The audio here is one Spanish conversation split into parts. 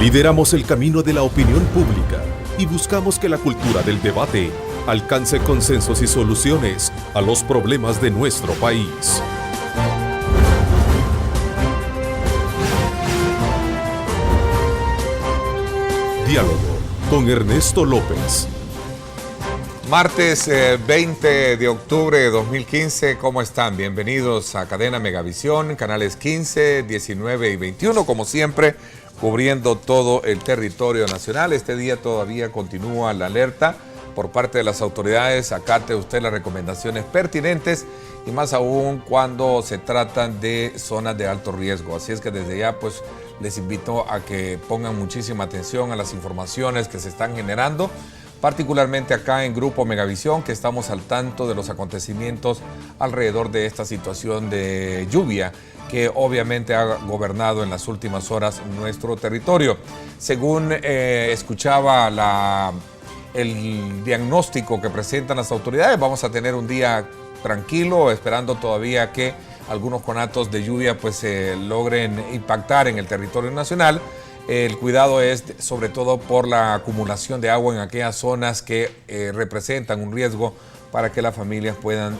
Lideramos el camino de la opinión pública y buscamos que la cultura del debate alcance consensos y soluciones a los problemas de nuestro país. Diálogo con Ernesto López. Martes 20 de octubre de 2015, ¿cómo están? Bienvenidos a Cadena Megavisión, canales 15, 19 y 21, como siempre, cubriendo todo el territorio nacional. Este día todavía continúa la alerta por parte de las autoridades. Acate usted las recomendaciones pertinentes y más aún cuando se tratan de zonas de alto riesgo. Así es que desde ya pues les invito a que pongan muchísima atención a las informaciones que se están generando, particularmente acá en Grupo Megavisión, que estamos al tanto de los acontecimientos alrededor de esta situación de lluvia que obviamente ha gobernado en las últimas horas nuestro territorio. Según escuchaba el diagnóstico que presentan las autoridades, vamos a tener un día tranquilo, esperando todavía que algunos conatos de lluvia pues logren impactar en el territorio nacional. El cuidado es sobre todo por la acumulación de agua en aquellas zonas que representan un riesgo para que las familias puedan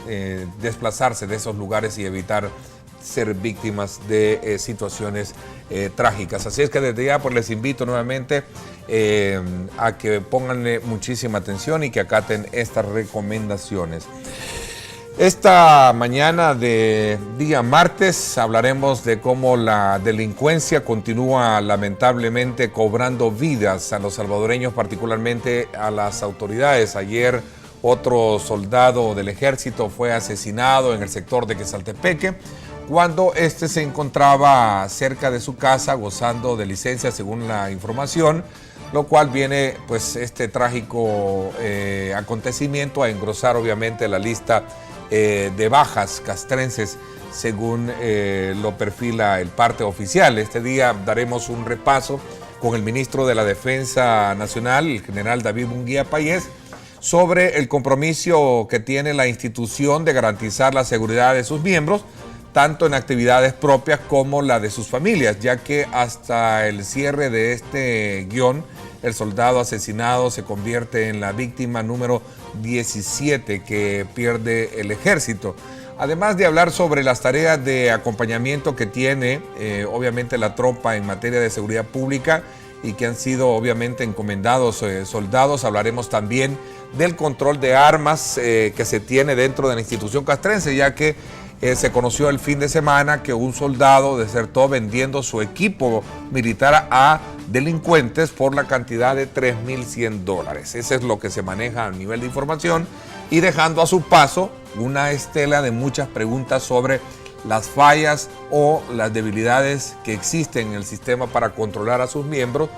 desplazarse de esos lugares y evitar ser víctimas de situaciones trágicas. Así es que desde ya pues les invito nuevamente a que pongan muchísima atención y que acaten estas recomendaciones. Esta mañana de día martes hablaremos de cómo la delincuencia continúa lamentablemente cobrando vidas a los salvadoreños, particularmente a las autoridades. Ayer otro soldado del ejército fue asesinado en el sector de Quesaltepeque, cuando este se encontraba cerca de su casa gozando de licencia, según la información, lo cual viene pues este trágico acontecimiento a engrosar obviamente la lista de bajas castrenses, según lo perfila el parte oficial. Este día daremos un repaso con el ministro de la Defensa Nacional, el general David Munguía Payés, sobre el compromiso que tiene la institución de garantizar la seguridad de sus miembros, tanto en actividades propias como la de sus familias, ya que hasta el cierre de este guión, el soldado asesinado se convierte en la víctima número 17 que pierde el ejército. Además de hablar sobre las tareas de acompañamiento que tiene obviamente la tropa en materia de seguridad pública y que han sido obviamente encomendados soldados, hablaremos también del control de armas que se tiene dentro de la institución castrense, ya que se conoció el fin de semana que un soldado desertó vendiendo su equipo militar a delincuentes por la cantidad de $3,100. Ese es lo que se maneja a nivel de información y dejando a su paso una estela de muchas preguntas sobre las fallas o las debilidades que existen en el sistema para controlar a sus miembros,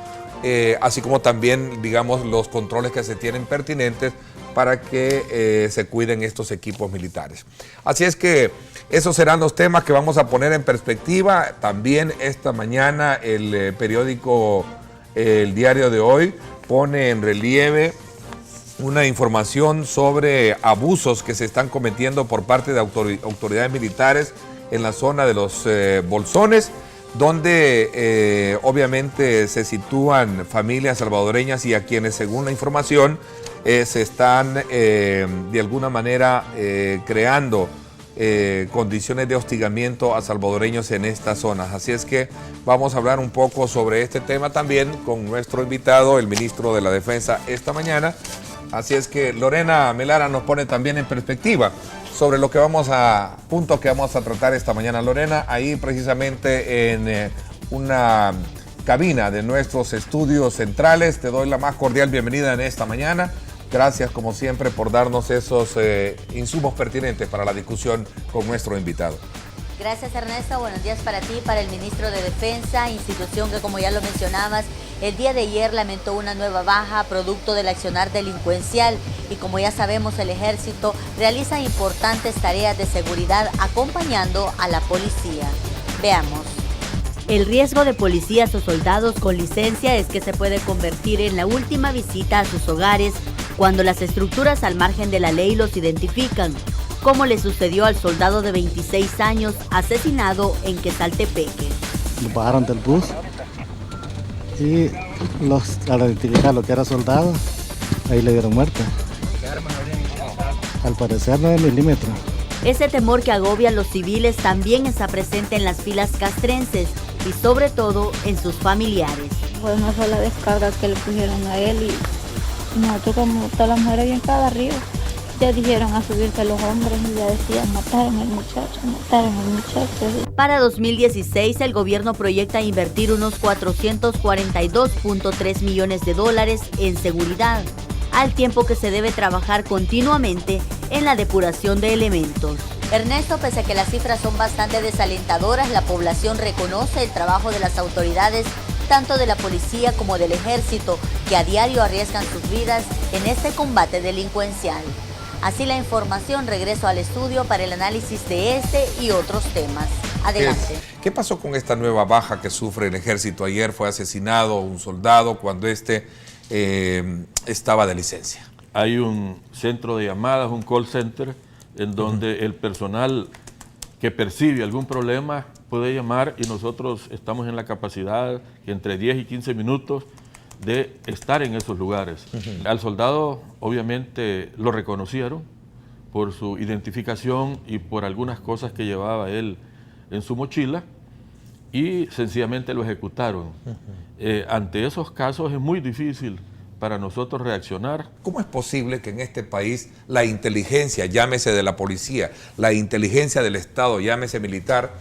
así como también, digamos, los controles que se tienen pertinentes para que se cuiden estos equipos militares. Así es que esos serán los temas que vamos a poner en perspectiva. También esta mañana el periódico El Diario de Hoy pone en relieve una información sobre abusos que se están cometiendo por parte de autoridades militares en la zona de los Bolsones, donde obviamente se sitúan familias salvadoreñas y a quienes, según la información, se están de alguna manera creando condiciones de hostigamiento a salvadoreños en estas zonas. Así es que vamos a hablar un poco sobre este tema también con nuestro invitado, el ministro de la Defensa, esta mañana. Así es que Lorena Melara nos pone también en perspectiva sobre lo que puntos que vamos a tratar esta mañana. Lorena, ahí precisamente en una cabina de nuestros estudios centrales, te doy la más cordial bienvenida en esta mañana. Gracias, como siempre, por darnos esos insumos pertinentes para la discusión con nuestro invitado. Gracias, Ernesto. Buenos días para ti, para el ministro de Defensa, institución que, como ya lo mencionabas, el día de ayer lamentó una nueva baja producto del accionar delincuencial y, como ya sabemos, el ejército realiza importantes tareas de seguridad acompañando a la policía. Veamos. El riesgo de policías o soldados con licencia es que se puede convertir en la última visita a sus hogares cuando las estructuras al margen de la ley los identifican, como le sucedió al soldado de 26 años asesinado en Quesaltepeque. Lo bajaron del bus y al identificar lo que era soldado, ahí le dieron muerte. ¿Qué armas habrían utilizado? Al parecer 9 milímetros. Ese temor que agobia a los civiles también está presente en las filas castrenses y sobre todo en sus familiares. Fue una sola descarga que le pusieron a él y nosotros como todas las mujeres bien cada arriba. Ya dijeron a subirse los hombres y ya decían mataron al muchacho, mataron al muchacho. Para 2016 el gobierno proyecta invertir unos 442.3 millones de dólares en seguridad, al tiempo que se debe trabajar continuamente en la depuración de elementos. Ernesto, pese a que las cifras son bastante desalentadoras, la población reconoce el trabajo de las autoridades, tanto de la policía como del ejército, que a diario arriesgan sus vidas en este combate delincuencial. Así la información, regreso al estudio para el análisis de este y otros temas. Adelante. ¿Qué pasó con esta nueva baja que sufre el ejército? Ayer fue asesinado un soldado cuando estaba de licencia. Hay un centro de llamadas, un call center, en donde el personal que percibe algún problema puede llamar y nosotros estamos en la capacidad entre 10 y 15 minutos de estar en esos lugares. Al soldado obviamente lo reconocieron por su identificación y por algunas cosas que llevaba él en su mochila y sencillamente lo ejecutaron. Ante esos casos es muy difícil para nosotros reaccionar. ¿Cómo es posible que en este país la inteligencia, llámese de la policía, la inteligencia del Estado, llámese militar,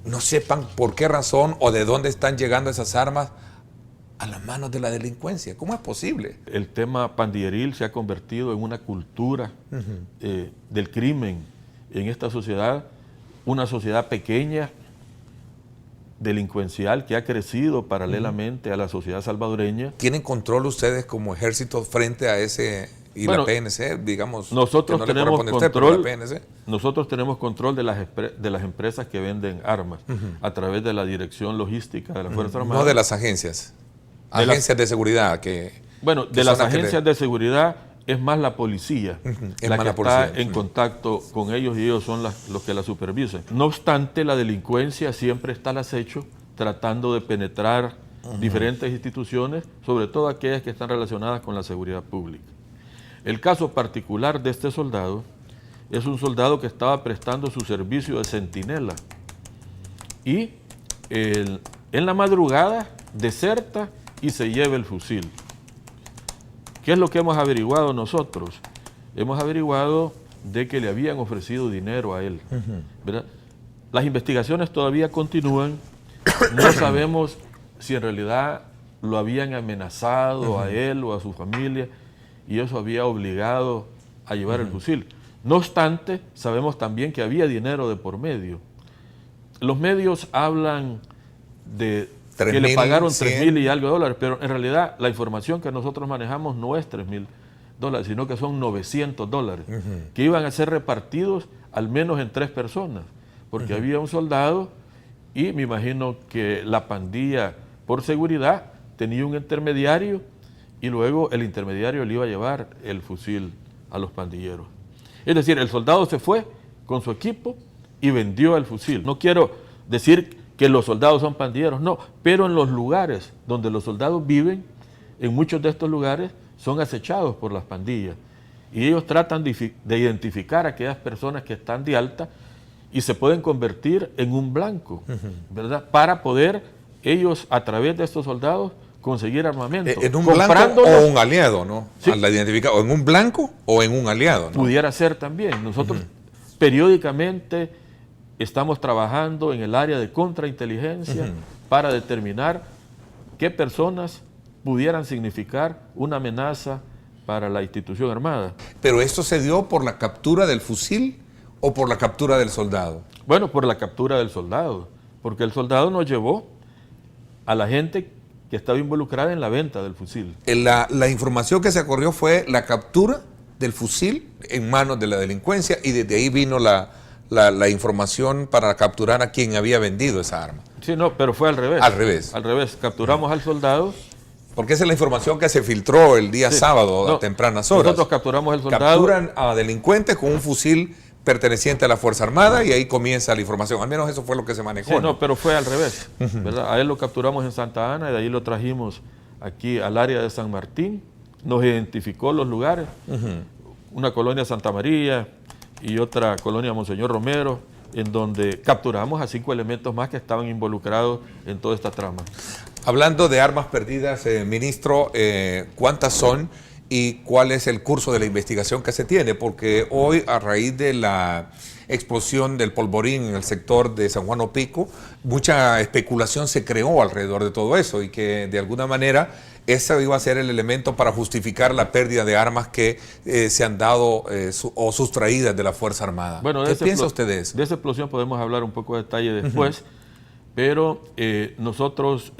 no sepan por qué razón o de dónde están llegando esas armas a las manos de la delincuencia? ¿Cómo es posible? El tema pandilleril se ha convertido en una cultura del crimen en esta sociedad, una sociedad pequeña, delincuencial, que ha crecido paralelamente a la sociedad salvadoreña. ¿Tienen control ustedes como ejército frente a ese y la PNC, digamos? Nosotros que no tenemos le corresponde a usted, pero control. la PNC? Nosotros tenemos control de las empresas que venden armas a través de la dirección logística de la Fuerza Armada. No de las agencias. Agencias de seguridad que... Bueno, de las agencias de seguridad es más la policía la que está en contacto con ellos y ellos son los que la supervisan. No obstante, la delincuencia siempre está al acecho tratando de penetrar diferentes instituciones, sobre todo aquellas que están relacionadas con la seguridad pública. El caso particular de este soldado es un soldado que estaba prestando su servicio de centinela y en la madrugada deserta y se lleva el fusil. ¿Qué es lo que hemos averiguado nosotros? Hemos averiguado de que le habían ofrecido dinero a él, ¿verdad? Las investigaciones todavía continúan, no sabemos si en realidad lo habían amenazado a él o a su familia y eso había obligado a llevar el fusil. No obstante, sabemos también que había dinero de por medio. Los medios hablan de que le pagaron 3,000 y algo de dólares, pero en realidad la información que nosotros manejamos no es 3,000 dólares, sino que son 900 dólares, que iban a ser repartidos al menos en 3 personas, porque había un soldado y me imagino que la pandilla, por seguridad, tenía un intermediario y luego el intermediario le iba a llevar el fusil a los pandilleros. Es decir, el soldado se fue con su equipo y vendió el fusil. No quiero decir que los soldados son pandilleros, no, pero en los lugares donde los soldados viven, en muchos de estos lugares son acechados por las pandillas y ellos tratan de identificar a aquellas personas que están de alta y se pueden convertir en un blanco, ¿verdad? Para poder ellos a través de estos soldados conseguir armamento. ¿En un blanco o un aliado, no? Sí. Al identificar, o en un blanco o en un aliado, ¿no? Pudiera ser también. Nosotros periódicamente estamos trabajando en el área de contrainteligencia para determinar qué personas pudieran significar una amenaza para la institución armada. ¿Pero esto se dio por la captura del fusil o por la captura del soldado? Bueno, por la captura del soldado, porque el soldado nos llevó a la gente que estaba involucrada en la venta del fusil. La información que se corrió fue la captura del fusil en manos de la delincuencia y desde ahí vino la información para capturar a quien había vendido esa arma. Sí, no, pero fue al revés. Al revés. Al revés. Capturamos al soldado. Porque esa es la información que se filtró el día sábado a tempranas horas. Nosotros capturamos al soldado. Capturan a delincuentes con un fusil perteneciente a la Fuerza Armada y ahí comienza la información. Al menos eso fue lo que se manejó. Sí, no, pero fue al revés, ¿verdad? A él lo capturamos en Santa Ana y de ahí lo trajimos aquí al área de San Martín, nos identificó los lugares, una colonia Santa María y otra colonia Monseñor Romero, en donde capturamos a 5 elementos más que estaban involucrados en toda esta trama. Hablando de armas perdidas, ministro, ¿cuántas son y cuál es el curso de la investigación que se tiene? Porque hoy, a raíz de la explosión del polvorín en el sector de San Juan Opico, mucha especulación se creó alrededor de todo eso y que de alguna manera ese iba a ser el elemento para justificar la pérdida de armas que se han dado o sustraídas de la Fuerza Armada. Bueno, ¿qué piensa usted de eso? De esa explosión podemos hablar un poco de detalle después, pero nosotros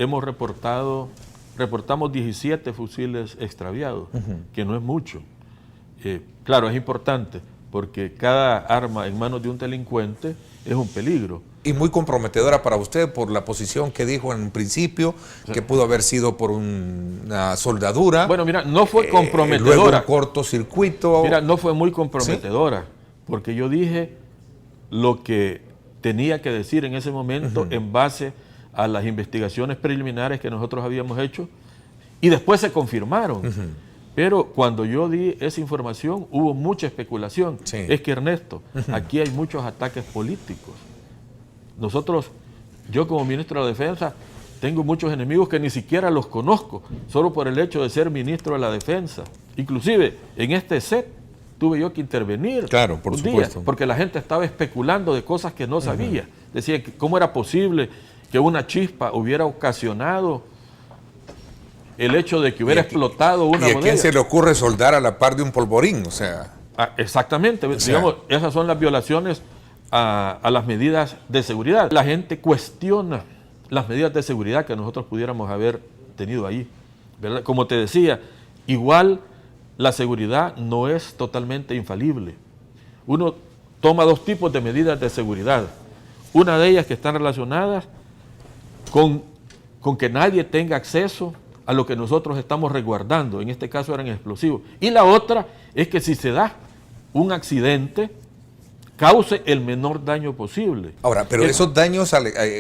reportamos 17 fusiles extraviados, que no es mucho. Claro, es importante, porque cada arma en manos de un delincuente es un peligro. Y muy comprometedora para usted por la posición que dijo en un principio, que pudo haber sido por una soldadura. Bueno, mira, no fue comprometedora. Luego un cortocircuito. Mira, no fue muy comprometedora, ¿sí? Porque yo dije lo que tenía que decir en ese momento en base a las investigaciones preliminares que nosotros habíamos hecho y después se confirmaron. Pero cuando yo di esa información hubo mucha especulación. Sí. Es que, Ernesto, aquí hay muchos ataques políticos. Yo como ministro de Defensa, tengo muchos enemigos que ni siquiera los conozco, solo por el hecho de ser ministro de la Defensa. Inclusive, en este set tuve yo que intervenir. Claro, por supuesto. Porque la gente estaba especulando de cosas que no sabía. Decía, ¿cómo era posible que una chispa hubiera ocasionado el hecho de que hubiera explotado una bodega? ¿Y a quién se le ocurre soldar a la par de un polvorín? O sea... exactamente. Digamos, esas son las violaciones a las medidas de seguridad. La gente cuestiona las medidas de seguridad que nosotros pudiéramos haber tenido ahí, ¿verdad? Como te decía, igual la seguridad no es totalmente infalible. Uno toma 2 tipos de medidas de seguridad. Una de ellas que están relacionadas con que nadie tenga acceso a lo que nosotros estamos resguardando, en este caso eran explosivos. Y la otra es que si se da un accidente, cause el menor daño posible. Ahora, pero esos daños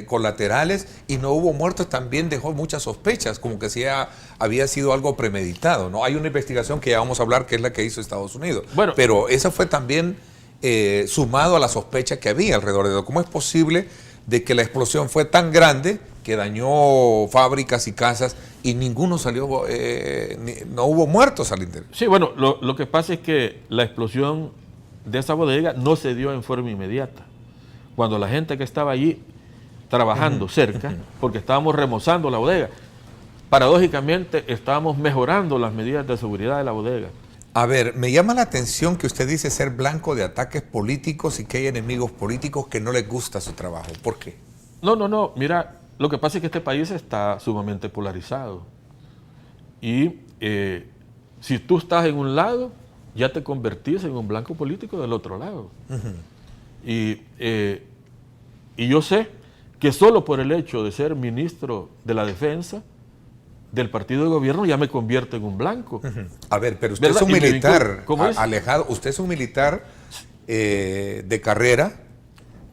colaterales y no hubo muertos también dejó muchas sospechas, como que sí había sido algo premeditado, ¿no? Hay una investigación que ya vamos a hablar, que es la que hizo Estados Unidos. Bueno, pero esa fue también sumado a la sospecha que había alrededor de eso. ¿Cómo es posible de que la explosión fue tan grande que dañó fábricas y casas y ninguno salió, no hubo muertos al interior? Sí, bueno, lo que pasa es que la explosión de esa bodega no se dio en forma inmediata. Cuando la gente que estaba allí trabajando cerca, porque estábamos remozando la bodega, paradójicamente estábamos mejorando las medidas de seguridad de la bodega. A ver, me llama la atención que usted dice ser blanco de ataques políticos y que hay enemigos políticos que no les gusta su trabajo. ¿Por qué? No, mira, lo que pasa es que este país está sumamente polarizado. Y si tú estás en un lado, ya te convertís en un blanco político del otro lado. Y yo sé que solo por el hecho de ser ministro de la Defensa del partido de gobierno ya me convierto en un blanco. A ver, pero usted es un militar alejado, usted es un militar de carrera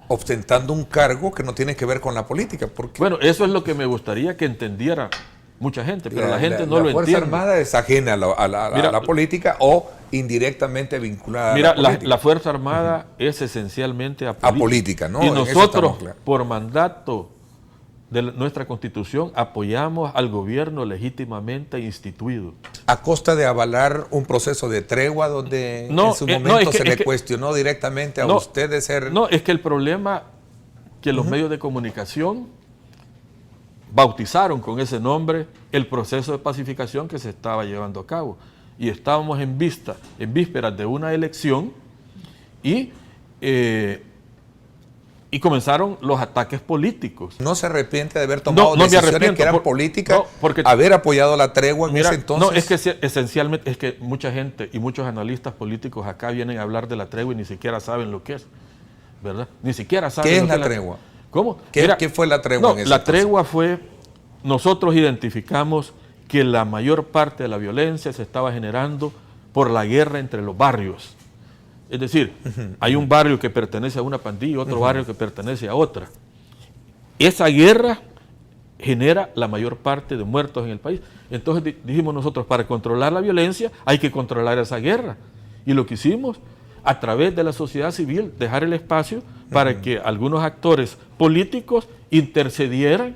ostentando un cargo que no tiene que ver con la política. ¿Por qué? Bueno, eso es lo que me gustaría que entendiera mucha gente, pero la gente no lo entiende. La Fuerza Armada es ajena a la política o indirectamente vinculada a la política. Mira, la Fuerza Armada es esencialmente apolítica, ¿no? Y nosotros, por mandato de nuestra Constitución, apoyamos al gobierno legítimamente instituido. A costa de avalar un proceso de tregua donde en su momento se le cuestionó directamente a usted de ser... No, es que el problema que los medios de comunicación bautizaron con ese nombre el proceso de pacificación que se estaba llevando a cabo. Y estábamos en vísperas de una elección y comenzaron los ataques políticos. ¿No se arrepiente de haber tomado decisiones que eran políticas, haber apoyado la tregua en ese entonces? No, es que esencialmente es que mucha gente y muchos analistas políticos acá vienen a hablar de la tregua y ni siquiera saben lo que es, ¿verdad? Ni siquiera saben ¿Qué es la tregua? ¿Cómo? ¿Qué fue la tregua en ese entonces? La tregua fue, nosotros identificamos que la mayor parte de la violencia se estaba generando por la guerra entre los barrios. Es decir, hay un barrio que pertenece a una pandilla, otro barrio que pertenece a otra. Esa guerra genera la mayor parte de muertos en el país. Entonces dijimos nosotros, para controlar la violencia hay que controlar esa guerra. Y lo que hicimos, a través de la sociedad civil, dejar el espacio para que algunos actores políticos intercedieran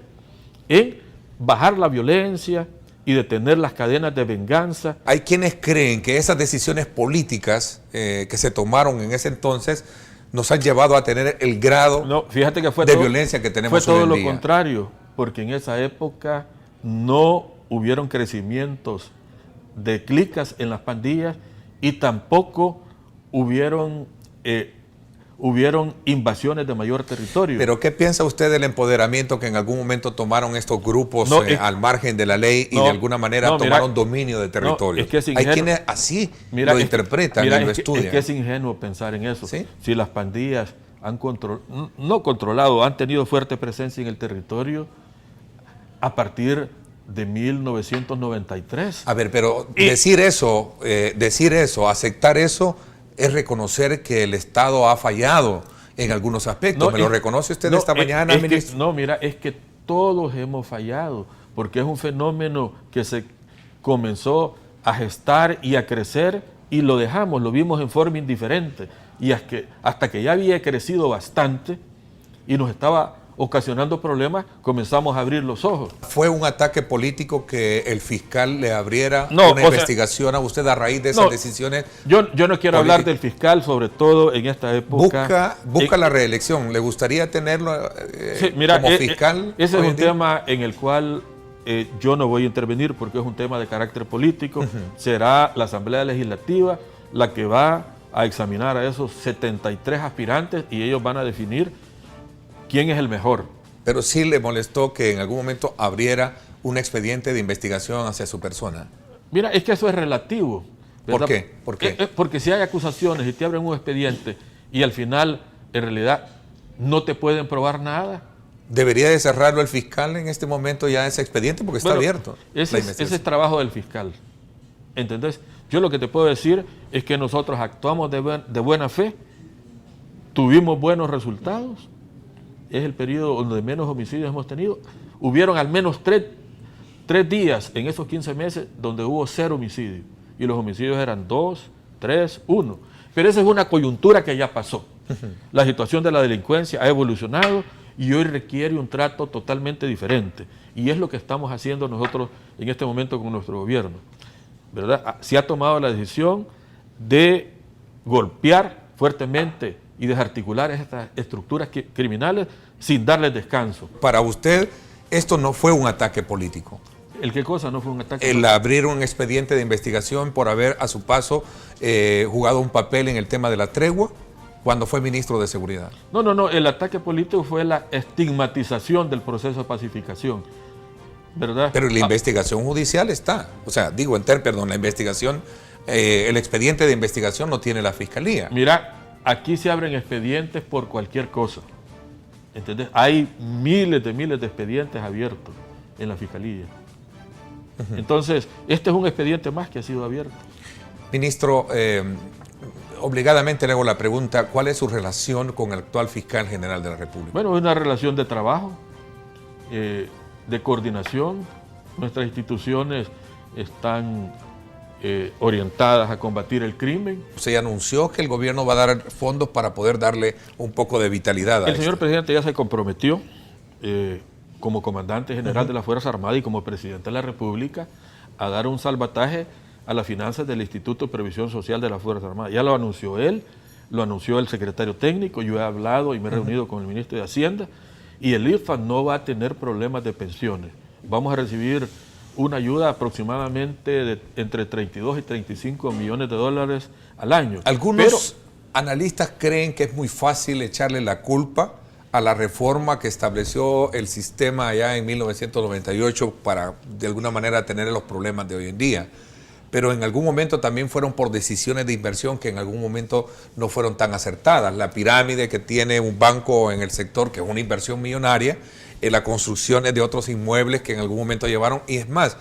en bajar la violencia y detener las cadenas de venganza. Hay quienes creen que esas decisiones políticas que se tomaron en ese entonces nos han llevado a tener el grado fíjate que fue de violencia que tenemos hoy en día. Fue todo lo contrario, porque en esa época no hubieron crecimientos de clicas en las pandillas y tampoco hubieron invasiones de mayor territorio. Pero ¿qué piensa usted del empoderamiento que en algún momento tomaron estos grupos al margen de la ley y de alguna manera tomaron dominio de territorio? Hay quienes así lo interpretan y lo estudian. Es que es ingenuo pensar en eso. ¿Sí? Si las pandillas han han tenido fuerte presencia en el territorio a partir de 1993. A ver, pero decir eso, aceptar eso, es reconocer que el Estado ha fallado en algunos aspectos. ¿Me lo reconoce usted esta mañana, ministro? Es que todos hemos fallado, porque es un fenómeno que se comenzó a gestar y a crecer y lo vimos en forma indiferente. Y hasta que ya había crecido bastante y nos estaba ocasionando problemas, comenzamos a abrir los ojos. ¿Fue un ataque político que el fiscal le abriera una investigación a usted a raíz de esas decisiones? Yo no quiero hablar del fiscal, sobre todo en esta época. Busca la reelección. ¿Le gustaría tenerlo como fiscal? Ese es un tema en el cual yo no voy a intervenir porque es un tema de carácter político. Será la Asamblea Legislativa la que va a examinar a esos 73 aspirantes y ellos van a definir quién es el mejor. Pero sí le molestó que en algún momento abriera un expediente de investigación hacia su persona. Mira, es que eso es relativo, ¿verdad? ¿Por qué? Porque si hay acusaciones y te abren un expediente y al final, en realidad, no te pueden probar nada. ¿Debería de cerrarlo el fiscal en este momento ya ese expediente? Porque está abierto. Ese es trabajo del fiscal. ¿Entendés? Yo lo que te puedo decir es que nosotros actuamos de buena fe, tuvimos buenos resultados. Es el periodo donde menos homicidios hemos tenido. Hubieron al menos tres días en esos 15 meses donde hubo 0 homicidios. Y los homicidios eran 2, 3, 1. Pero esa es una coyuntura que ya pasó. La situación de la delincuencia ha evolucionado y hoy requiere un trato totalmente diferente. Y es lo que estamos haciendo nosotros en este momento con nuestro gobierno, ¿verdad? Se ha tomado la decisión de golpear fuertemente y desarticular estas estructuras criminales sin darles descanso. Para usted, esto no fue un ataque político. ¿El qué cosa no fue un ataque? El abrir un expediente de investigación por haber a su paso jugado un papel en el tema de la tregua cuando fue ministro de Seguridad. No, el ataque político fue la estigmatización del proceso de pacificación, ¿verdad? Pero la investigación judicial está, la investigación, el expediente de investigación no tiene la fiscalía. Mira, aquí se abren expedientes por cualquier cosa, ¿entendés? Hay miles de expedientes abiertos en la fiscalía. Entonces, este es un expediente más que ha sido abierto. Ministro, obligadamente le hago la pregunta, ¿cuál es su relación con el actual fiscal general de la República? Bueno, es una relación de trabajo, de coordinación. Nuestras instituciones están orientadas a combatir el crimen. Se anunció que el gobierno va a dar fondos para poder darle un poco de vitalidad a El señor presidente ya se comprometió como comandante general de la Fuerza Armada y como presidente de la República a dar un salvataje a las finanzas del Instituto de Previsión Social de la Fuerza Armada. Ya lo anunció él, lo anunció el secretario técnico, yo he hablado y me he reunido con el ministro de Hacienda y el IRFA no va a tener problemas de pensiones. Vamos a recibir una ayuda aproximadamente de entre 32 y 35 millones de dólares al año. Algunos analistas creen que es muy fácil echarle la culpa a la reforma que estableció el sistema allá en 1998 para de alguna manera tener los problemas de hoy en día. Pero en algún momento también fueron por decisiones de inversión que en algún momento no fueron tan acertadas. La pirámide que tiene un banco en el sector, que es una inversión millonaria, las construcciones de otros inmuebles que en algún momento llevaron. Y es más,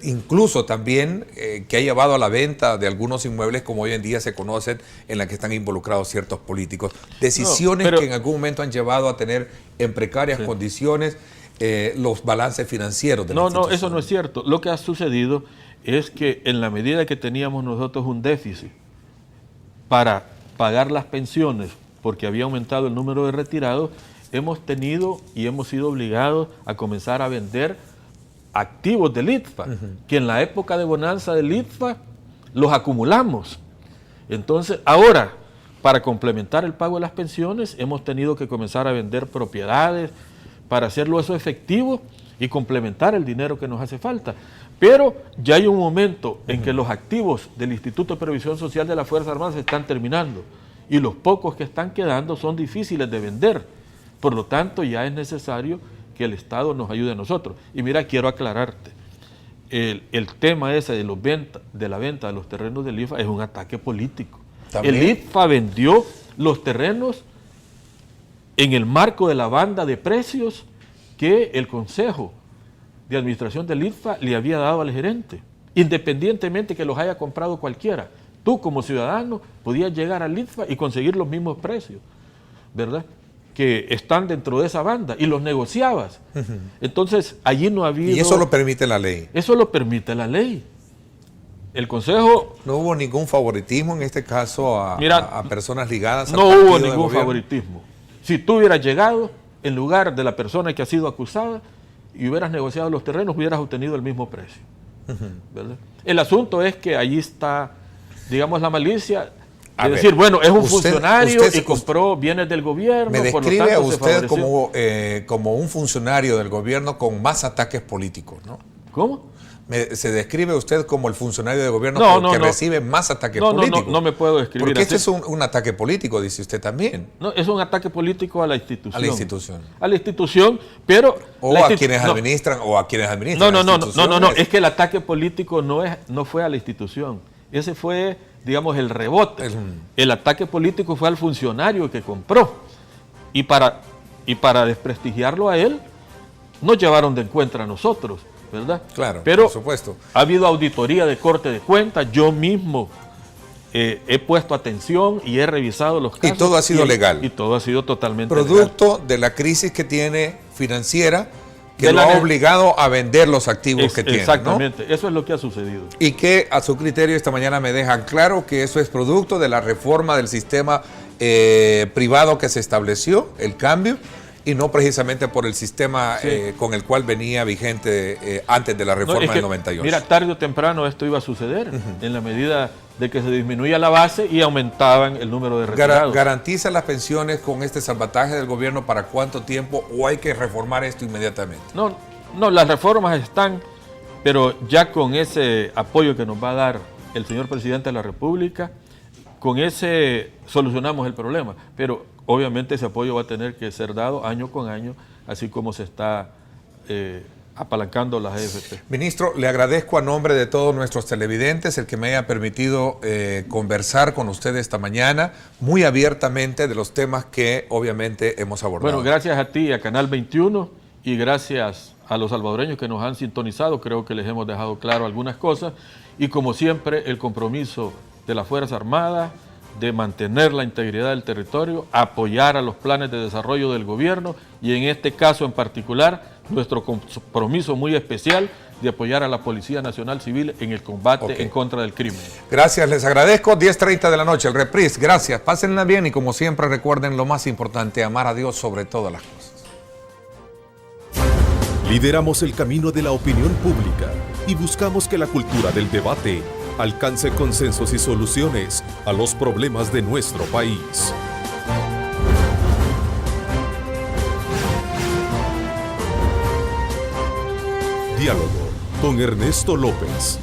incluso también que ha llevado a la venta de algunos inmuebles como hoy en día se conocen, en la que están involucrados ciertos políticos. Decisiones que en algún momento han llevado a tener en precarias condiciones los balances financieros de la institución. No, eso no es cierto. Lo que ha sucedido es que en la medida que teníamos nosotros un déficit para pagar las pensiones, porque había aumentado el número de retirados, hemos tenido y hemos sido obligados a comenzar a vender activos del ITFA, que en la época de bonanza del ITFA los acumulamos. Entonces, ahora, para complementar el pago de las pensiones, hemos tenido que comenzar a vender propiedades para hacerlo eso efectivo y complementar el dinero que nos hace falta. Pero ya hay un momento en que los activos del Instituto de Previsión Social de las Fuerzas Armadas se están terminando y los pocos que están quedando son difíciles de vender. Por lo tanto, ya es necesario que el Estado nos ayude a nosotros. Y mira, quiero aclararte, el tema ese de la venta de los terrenos del ITFA es un ataque político. ¿También? El ITFA vendió los terrenos en el marco de la banda de precios que el Consejo de Administración del ITFA le había dado al gerente, independientemente que los haya comprado cualquiera. Tú como ciudadano podías llegar al ITFA y conseguir los mismos precios, ¿verdad?, que están dentro de esa banda, y los negociabas. Entonces, allí no había... ¿Y eso lo permite la ley? Eso lo permite la ley. El Consejo... ¿No hubo ningún favoritismo en este caso a personas ligadas al partido? No hubo ningún favoritismo. Si tú hubieras llegado en lugar de la persona que ha sido acusada y hubieras negociado los terrenos, hubieras obtenido el mismo precio. ¿Verdad? El asunto es que allí está, digamos, la malicia... Es decir, bueno, es un funcionario y compró bienes del gobierno. Me describe a usted como un funcionario del gobierno con más ataques políticos, ¿no? ¿Cómo? Se describe usted como el funcionario del gobierno que recibe más ataques políticos. No me puedo describir porque así. este es un ataque político, dice usted también. No, es un ataque político a la institución. A la institución. A la institución, pero... O a quienes administran, o a quienes administran. No, es que el ataque político no fue a la institución. Ese fue, digamos, el rebote. El ataque político fue al funcionario que compró. Y para desprestigiarlo a él, nos llevaron de encuentro a nosotros, ¿verdad? Claro, pero por supuesto. Ha habido auditoría de corte de cuentas. Yo mismo he puesto atención y he revisado los casos. Y todo ha sido legal. Y todo ha sido totalmente producto legal. De la crisis que tiene financiera, que lo ha obligado a vender los activos que tiene. Exactamente, ¿no? Eso es lo que ha sucedido. Y que a su criterio esta mañana me dejan claro que eso es producto de la reforma del sistema privado que se estableció, el cambio, y no precisamente por el sistema con el cual venía vigente antes de la reforma del 98. Mira, tarde o temprano esto iba a suceder, en la medida de que se disminuía la base y aumentaban el número de retirados. ¿Garantiza las pensiones con este salvataje del gobierno para cuánto tiempo o hay que reformar esto inmediatamente? No, las reformas están, pero ya con ese apoyo que nos va a dar el señor presidente de la República, con ese solucionamos el problema, pero obviamente ese apoyo va a tener que ser dado año con año, así como se está apalancando las AFP. Ministro, le agradezco a nombre de todos nuestros televidentes el que me haya permitido conversar con usted esta mañana muy abiertamente de los temas que obviamente hemos abordado. Bueno, gracias a ti, a Canal 21, y gracias a los salvadoreños que nos han sintonizado. Creo que les hemos dejado claro algunas cosas, y como siempre el compromiso de las Fuerzas Armadas de mantener la integridad del territorio, apoyar a los planes de desarrollo del gobierno y en este caso en particular nuestro compromiso muy especial de apoyar a la Policía Nacional Civil en el combate en contra del crimen. Gracias, les agradezco. 10:30 de la noche, el reprise. Gracias, pásenla bien y como siempre recuerden lo más importante, amar a Dios sobre todas las cosas. Lideramos el camino de la opinión pública y buscamos que la cultura del debate alcance consensos y soluciones a los problemas de nuestro país. Diálogo con Ernesto López.